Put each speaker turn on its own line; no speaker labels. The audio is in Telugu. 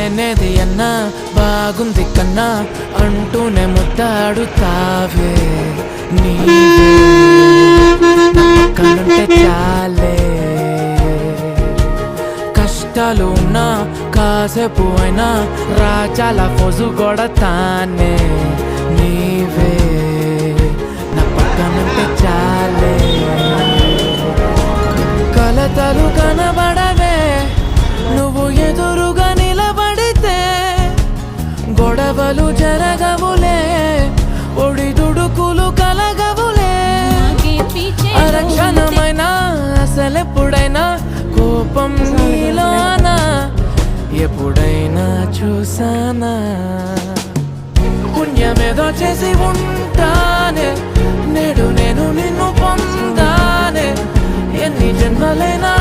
లేనేది అన్నా బాగుంది కన్నా అంటూనే ముద్దాడుతావే నీవే నా పక్కనుంటే చాలే కష్టాలు ఉన్నా కాసేపు అయినా రాజాల ఫోజు కొడతానే నీవే నా పక్కనుంటే చాలే కలతలు కనబడవే నువ్వు ఎదురుగా నిలబడితే గొడవలు జరగవులే ఒడిదుడుకులు కలగవులే అరక్షణమైనా అసలెప్పుడైనా కోపం నీలోనా ఎప్పుడైనా చూసానా పుణ్యమేదో చేసి ఉంటానే నేడు నేను నిన్ను పొందానే ఎన్ని జన్మలైనా